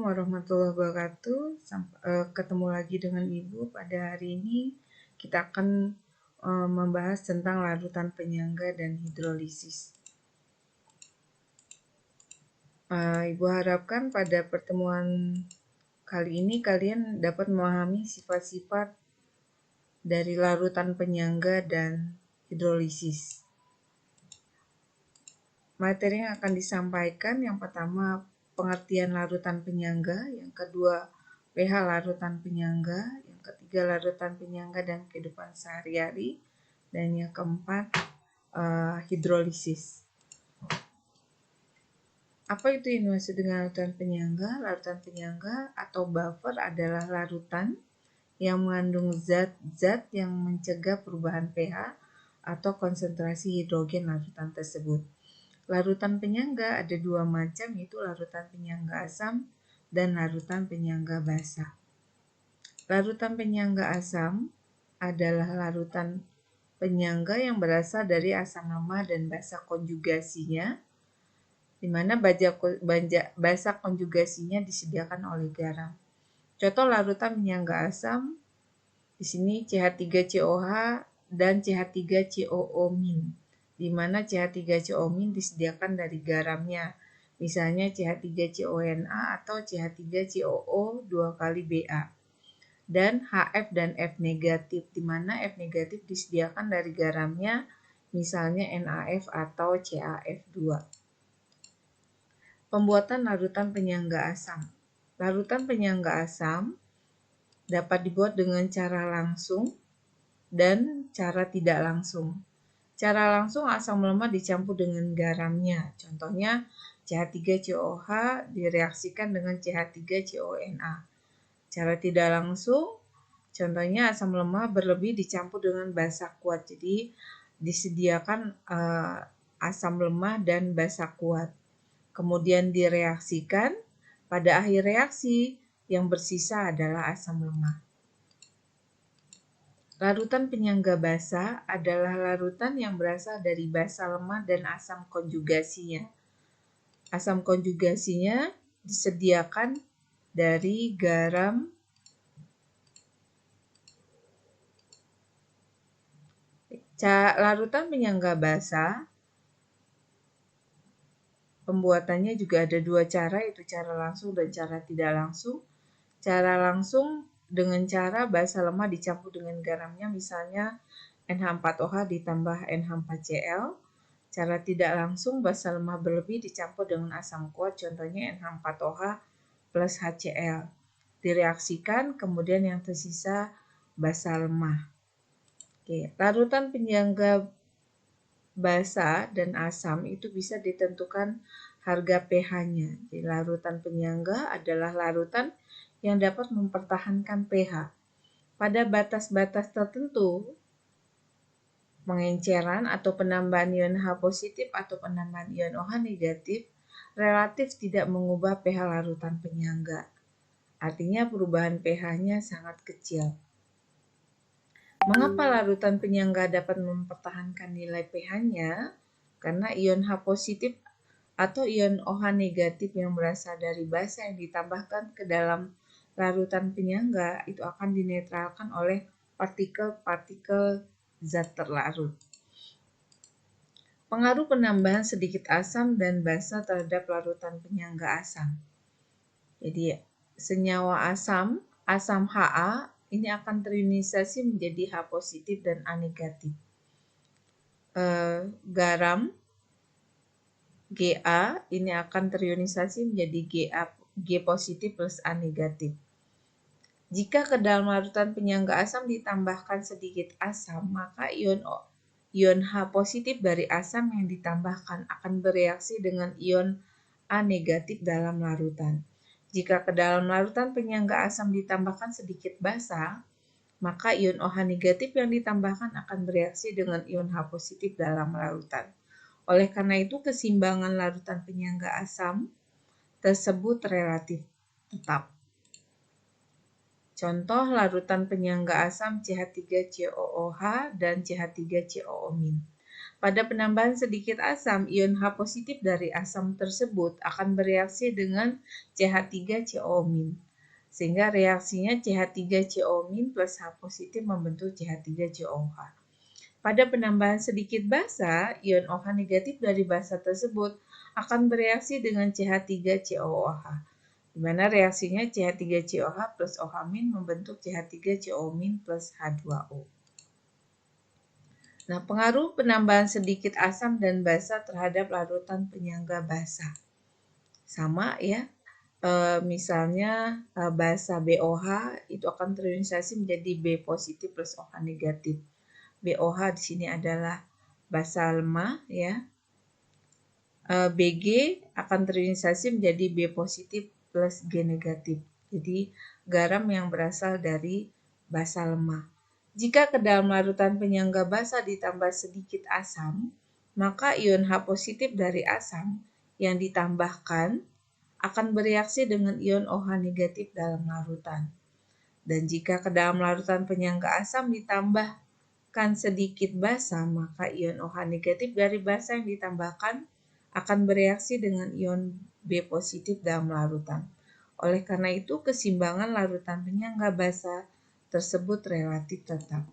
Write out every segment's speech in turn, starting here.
warahmatullahi wabarakatuh. Ketemu lagi dengan Ibu. Pada hari ini kita akan membahas tentang larutan penyangga dan hidrolisis. Ibu harapkan pada pertemuan kali ini kalian dapat memahami sifat-sifat dari larutan penyangga dan hidrolisis. Materi yang akan disampaikan yang pertama pengertian larutan penyangga, yang kedua pH larutan penyangga, yang ketiga larutan penyangga dan kehidupan sehari-hari, dan yang keempat hidrolisis. Apa itu yang dimaksud dengan larutan penyangga? Larutan penyangga atau buffer adalah larutan yang mengandung zat-zat yang mencegah perubahan pH atau konsentrasi hidrogen larutan tersebut. Larutan penyangga ada dua macam, yaitu larutan penyangga asam dan larutan penyangga basa. Larutan penyangga asam adalah larutan penyangga yang berasal dari asam lemah dan basa konjugasinya, di mana basa konjugasinya disediakan oleh garam. Contoh larutan penyangga asam di sini CH3COH dan CH3COO-, di mana CH3COO- disediakan dari garamnya, misalnya CH3CONA atau CH3COO 2 kali Ba. Dan HF dan F negatif, di mana F negatif disediakan dari garamnya, misalnya NaF atau CaF2. Pembuatan larutan penyangga asam. Larutan penyangga asam dapat dibuat dengan cara langsung dan cara tidak langsung. Cara langsung asam lemah dicampur dengan garamnya. Contohnya CH3COH direaksikan dengan CH3CONA. Cara tidak langsung, contohnya asam lemah berlebih dicampur dengan basa kuat. Jadi disediakan asam lemah dan basa kuat. Kemudian direaksikan, pada akhir reaksi yang bersisa adalah asam lemah. Larutan penyangga basa adalah larutan yang berasal dari basa lemah dan asam konjugasinya. Asam konjugasinya disediakan dari garam, larutan penyangga basa pembuatannya juga ada dua cara, yaitu cara langsung dan cara tidak langsung. Cara langsung dengan cara basa lemah dicampur dengan garamnya, misalnya NH4OH ditambah NH4Cl. Cara tidak langsung basa lemah berlebih dicampur dengan asam kuat, contohnya NH4OH plus HCl. Direaksikan, kemudian yang tersisa basa lemah. Oke, larutan penyangga basa dan asam itu bisa ditentukan harga pH-nya. Jadi larutan penyangga adalah larutan yang dapat mempertahankan pH. Pada batas-batas tertentu, pengenceran atau penambahan ion H positif atau penambahan ion OH negatif relatif tidak mengubah pH larutan penyangga. Artinya perubahan pH-nya sangat kecil. Mengapa larutan penyangga dapat mempertahankan nilai pH-nya? Karena ion H positif atau ion OH negatif yang berasal dari basa yang ditambahkan ke dalam larutan penyangga itu akan dinetralkan oleh partikel-partikel zat terlarut. Pengaruh penambahan sedikit asam dan basa terhadap larutan penyangga asam. Jadi senyawa asam Ha ini akan terionisasi menjadi H positif dan A negatif. Garam Ga ini akan terionisasi menjadi G positif plus A negatif. Jika ke dalam larutan penyangga asam ditambahkan sedikit asam, maka ion H positif dari asam yang ditambahkan akan bereaksi dengan ion A negatif dalam larutan. Jika ke dalam larutan penyangga asam ditambahkan sedikit basa, maka ion OH negatif yang ditambahkan akan bereaksi dengan ion H positif dalam larutan. Oleh karena itu, keseimbangan larutan penyangga asam tersebut relatif tetap. Contoh larutan penyangga asam CH3COOH dan CH3COO-. Pada penambahan sedikit asam, ion H positif dari asam tersebut akan bereaksi dengan CH3CO-. Sehingga reaksinya CH3CO- plus H positif membentuk CH3COH. Pada penambahan sedikit basa, ion OH negatif dari basa tersebut akan bereaksi dengan CH3COOH, di mana reaksinya CH3COH plus OH- membentuk CH3CO- plus H2O. Nah, pengaruh penambahan sedikit asam dan basa terhadap larutan penyangga basa. Sama ya, misalnya basa BOH itu akan terionisasi menjadi B positif plus OH negatif. BOH di sini adalah basa lemah ya. Bg akan terionisasi menjadi B positif plus G negatif. Jadi garam yang berasal dari basa lemah. Jika ke dalam larutan penyangga basa ditambah sedikit asam, maka ion H positif dari asam yang ditambahkan akan bereaksi dengan ion OH negatif dalam larutan. Dan jika ke dalam larutan penyangga asam ditambahkan sedikit basa, maka ion OH negatif dari basa yang ditambahkan akan bereaksi dengan ion B positif dalam larutan. Oleh karena itu, keseimbangan larutan penyangga basa tersebut relatif tetap.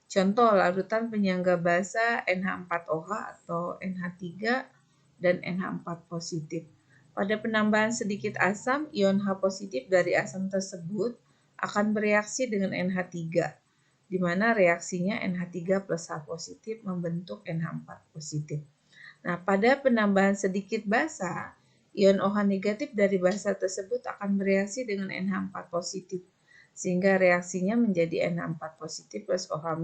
Contoh larutan penyangga basa NH4OH atau NH3 dan NH4 positif. Pada penambahan sedikit asam, ion H positif dari asam tersebut akan bereaksi dengan NH3, di mana reaksinya NH3 plus H positif membentuk NH4 positif. Nah, pada penambahan sedikit basa, ion OH negatif dari basa tersebut akan bereaksi dengan NH4 positif, sehingga reaksinya menjadi NH4 positif plus OH-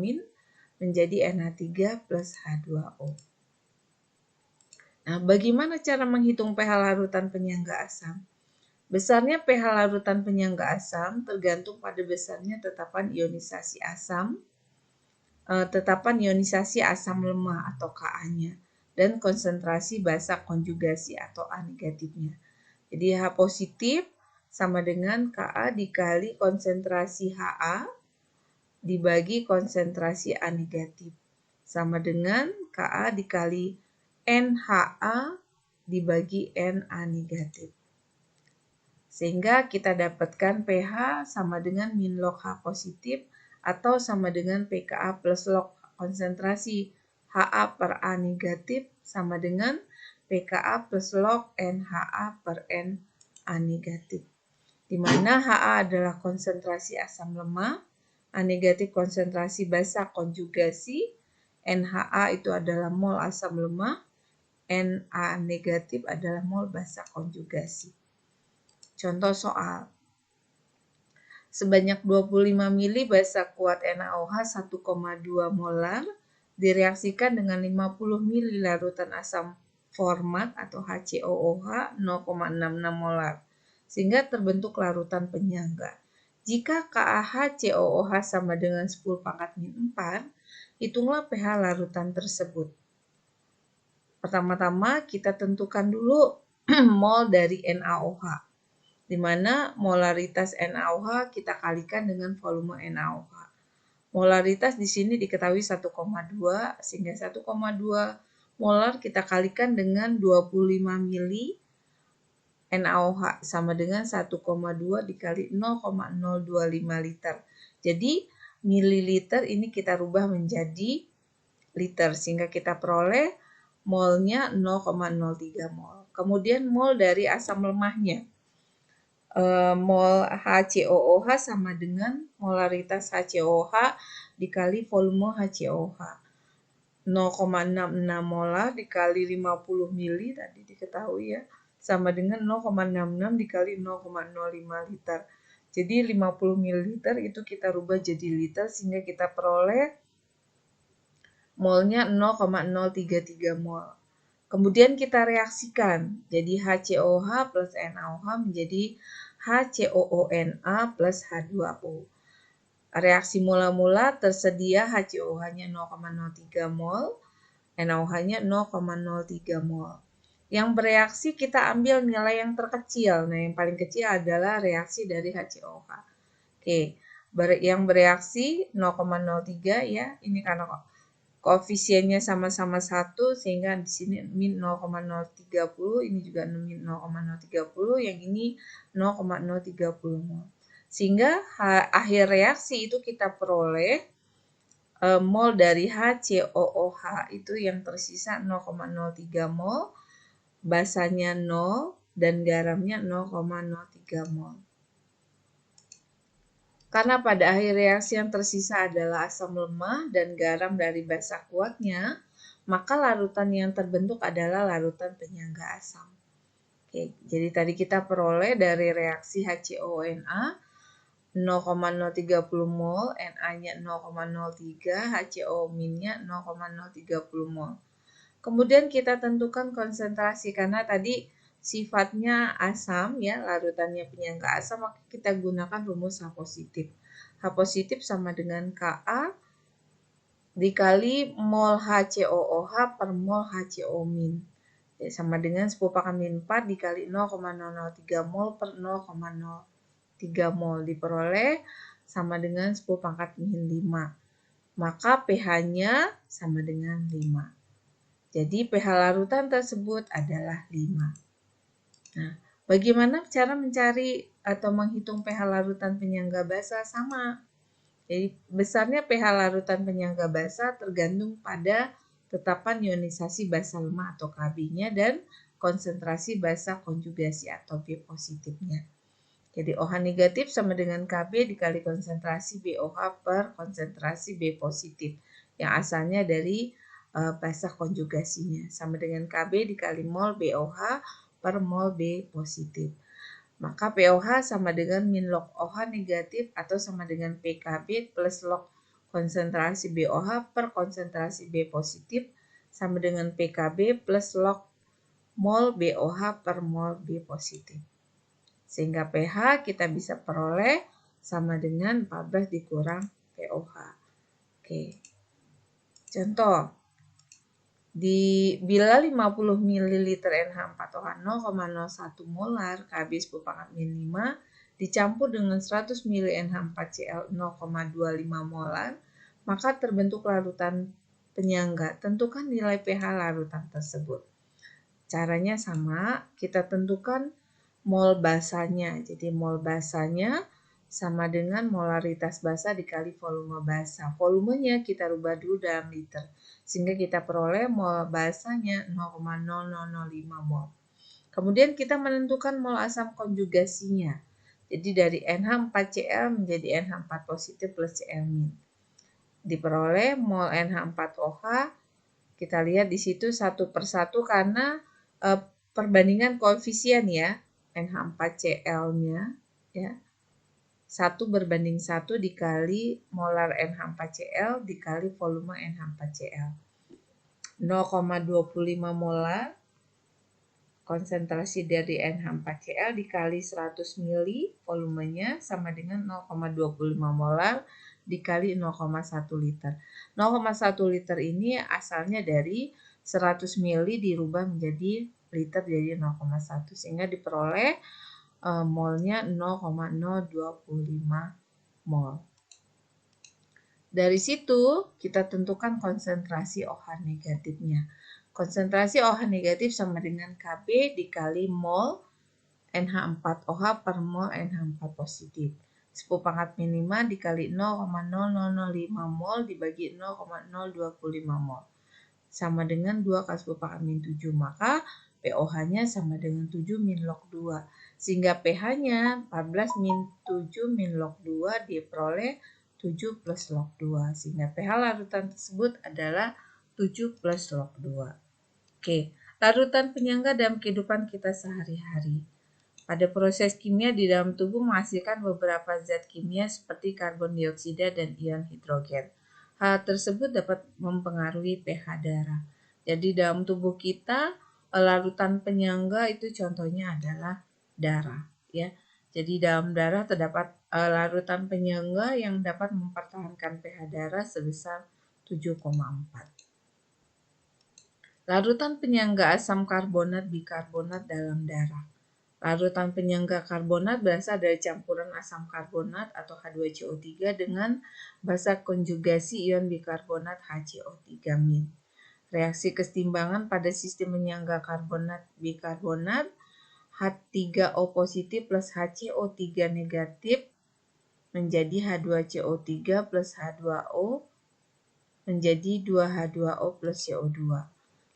menjadi NH3 plus H2O. Nah, bagaimana cara menghitung pH larutan penyangga asam? Besarnya pH larutan penyangga asam tergantung pada besarnya tetapan ionisasi asam lemah atau Ka-nya dan konsentrasi basa konjugasi atau A negatifnya. Jadi H positif sama dengan Ka dikali konsentrasi Ha dibagi konsentrasi A negatif sama dengan Ka dikali NHA dibagi Na negatif. Sehingga kita dapatkan pH sama dengan min log H positif atau sama dengan pKa plus log konsentrasi Ha per A negatif sama dengan pKa plus log NHA per Na negatif. Di mana Ha adalah konsentrasi asam lemah, A negatif konsentrasi basa konjugasi, NHA itu adalah mol asam lemah, Na negatif adalah mol basa konjugasi. Contoh soal. Sebanyak 25 ml basa kuat NaOH 1,2 molar direaksikan dengan 50 ml larutan asam format atau HCOOH 0,66 molar sehingga terbentuk larutan penyangga. Jika KaHCOOH sama dengan 10⁻⁴, hitunglah pH larutan tersebut. Pertama-tama kita tentukan dulu mol dari NaOH, di mana molaritas NaOH kita kalikan dengan volume NaOH. Molaritas di sini diketahui 1,2, sehingga 1,2 molar kita kalikan dengan 25 mili NaOH sama dengan 1,2 dikali 0,025 liter. Jadi mililiter ini kita rubah menjadi liter sehingga kita peroleh molnya 0,03 mol. Kemudian mol dari asam lemahnya. Mol HCOOH sama dengan molaritas HCOOH dikali volume HCOOH. 0,66 molar dikali 50 mili tadi diketahui ya, sama dengan 0,66 dikali 0,05 liter. Jadi 50 ml itu kita rubah jadi liter sehingga kita peroleh molnya 0,033 mol. Kemudian kita reaksikan, jadi HCOH plus NaOH menjadi HCOONa plus H2O. Reaksi mula-mula tersedia HCOH-nya 0,03 mol, NaOH-nya 0,03 mol. Yang bereaksi kita ambil nilai yang terkecil. Nah, yang paling kecil adalah reaksi dari HCOH. Oke, yang bereaksi 0,03 ya, ini karena koefisiennya sama-sama 1 sehingga di sini min 0,030, ini juga min 0,030, yang ini 0,030 mol. Sehingga akhir reaksi itu kita peroleh mol dari HCOOH itu yang tersisa 0,03 mol, basanya 0 dan garamnya 0,03 mol. Karena pada akhir reaksi yang tersisa adalah asam lemah dan garam dari basa kuatnya, maka larutan yang terbentuk adalah larutan penyangga asam. Oke, jadi tadi kita peroleh dari reaksi HCONA 0,030 mol, Na-nya 0,03, HCO-nya 0,030 mol. Kemudian kita tentukan konsentrasi karena tadi sifatnya asam ya, larutannya penyangga asam, maka kita gunakan rumus H positif. H positif sama dengan Ka dikali mol HCOOH per mol HCO min. Ya, sama dengan 10⁻⁴ dikali 0,003 mol per 0,03 mol diperoleh sama dengan 10⁻⁵. Maka pH-nya sama dengan 5. Jadi pH larutan tersebut adalah 5. Nah, bagaimana cara mencari atau menghitung pH larutan penyangga basa? Sama. Jadi besarnya pH larutan penyangga basa tergantung pada tetapan ionisasi basa lemah atau Kb-nya dan konsentrasi basa konjugasi atau B positifnya. Jadi OH negatif sama dengan Kb dikali konsentrasi BOH per konsentrasi B positif yang asalnya dari basa konjugasinya sama dengan Kb dikali mol BOH per mol B positif. Maka POH sama dengan min log OH negatif atau sama dengan PKB plus log konsentrasi BOH per konsentrasi B positif sama dengan PKB plus log mol BOH per mol B positif. Sehingga pH kita bisa peroleh sama dengan 14 dikurang POH. Oke. Contoh. Bila 50 ml NH4OH 0,01 molar Kb 10⁻⁵ dicampur dengan 100 ml NH4Cl 0,25 molar, maka terbentuk larutan penyangga. Tentukan nilai pH larutan tersebut. Caranya sama, kita tentukan mol basanya. Jadi mol basanya sama dengan molaritas basa dikali volume basa. Volumenya kita rubah dulu dalam liter. Sehingga kita peroleh mol basanya 0,0005 mol. Kemudian kita menentukan mol asam konjugasinya. Jadi dari NH4Cl menjadi NH4 positif plus Cl min. Diperoleh mol NH4OH. Kita lihat di situ satu per satu karena perbandingan koefisien ya. NH4Cl-nya ya. 1/1 dikali molar NH4Cl dikali volume NH4Cl. 0,25 molar konsentrasi dari NH4Cl dikali 100 ml volumenya sama dengan 0,25 molar dikali 0,1 liter. 0,1 liter ini asalnya dari 100 ml dirubah menjadi liter jadi 0,1 sehingga diperoleh molnya 0,025 mol. Dari situ kita tentukan konsentrasi OH negatifnya. Konsentrasi OH negatif sama dengan Kb dikali mol NH4OH per mol NH4 positif. 10⁻⁵ dikali 0,0005 mol dibagi 0,025 mol. Sama dengan 2 kali 10⁻⁷. Maka POH-nya sama dengan 7 min log 2. Sehingga pH-nya 14 min 7 min log 2 diperoleh 7 plus log 2. Sehingga pH larutan tersebut adalah 7 plus log 2. Oke, larutan penyangga dalam kehidupan kita sehari-hari. Pada proses kimia di dalam tubuh menghasilkan beberapa zat kimia seperti karbon dioksida dan ion hidrogen. Hal tersebut dapat mempengaruhi pH darah. Jadi dalam tubuh kita larutan penyangga itu contohnya adalah darah ya. Jadi dalam darah terdapat larutan penyangga yang dapat mempertahankan pH darah sebesar 7,4. Larutan penyangga asam karbonat bikarbonat dalam darah. Larutan penyangga karbonat berasal dari campuran asam karbonat atau H2CO3 dengan basa konjugasi ion bikarbonat HCO3-. Reaksi kesetimbangan pada sistem penyangga karbonat bikarbonat H3O positif plus HCO3 negatif menjadi H2CO3 plus H2O menjadi 2H2O plus CO2.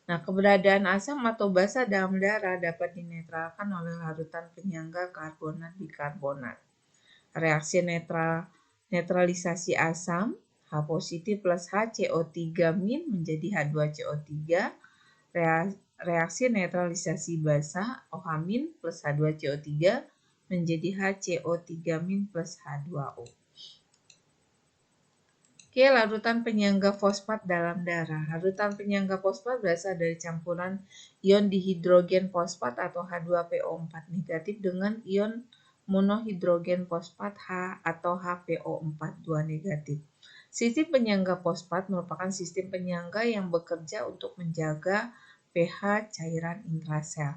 Nah, keberadaan asam atau basa dalam darah dapat dinetralkan oleh larutan penyangga karbonat bikarbonat. Reaksi netralisasi asam H positif plus HCO3- menjadi H2CO3. Reaksi netralisasi basa OH- plus H2CO3 menjadi HCO3- plus H2O. Oke, larutan penyangga fosfat dalam darah. Larutan penyangga fosfat berasal dari campuran ion dihidrogen fosfat atau H2PO4 negatif dengan ion monohidrogen fosfat H atau HPO4 2 negatif. Sistem penyangga fosfat merupakan sistem penyangga yang bekerja untuk menjaga pH cairan intrasel.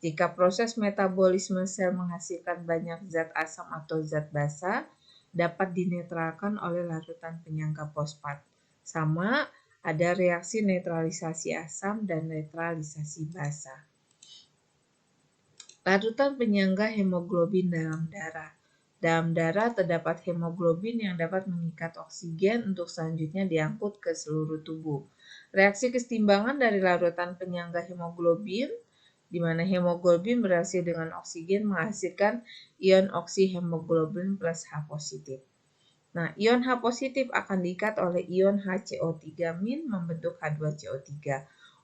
Jika proses metabolisme sel menghasilkan banyak zat asam atau zat basa, dapat dinetralkan oleh larutan penyangga fosfat. Sama, ada reaksi netralisasi asam dan netralisasi basa. Larutan penyangga hemoglobin dalam darah. Dalam darah terdapat hemoglobin yang dapat mengikat oksigen untuk selanjutnya diangkut ke seluruh tubuh. Reaksi kesetimbangan dari larutan penyangga hemoglobin, di mana hemoglobin bereaksi dengan oksigen menghasilkan ion oksihemoglobin plus H positif. Nah, ion H positif akan diikat oleh ion HCO3- membentuk H2CO3.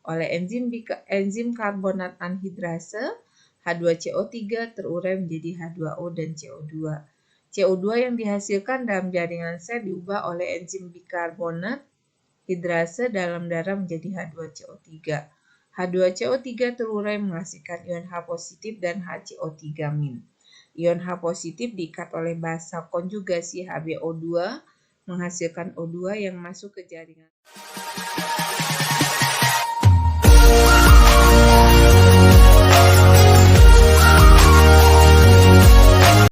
Oleh enzim karbonat anhidrase, H2CO3 terurai menjadi H2O dan CO2. CO2 yang dihasilkan dalam jaringan sel diubah oleh enzim bikarbonat hidrase dalam darah menjadi H2CO3. H2CO3 terurai menghasilkan ion H positif dan HCO3-. Ion H positif diikat oleh basa konjugasi HbO2 menghasilkan O2 yang masuk ke jaringan.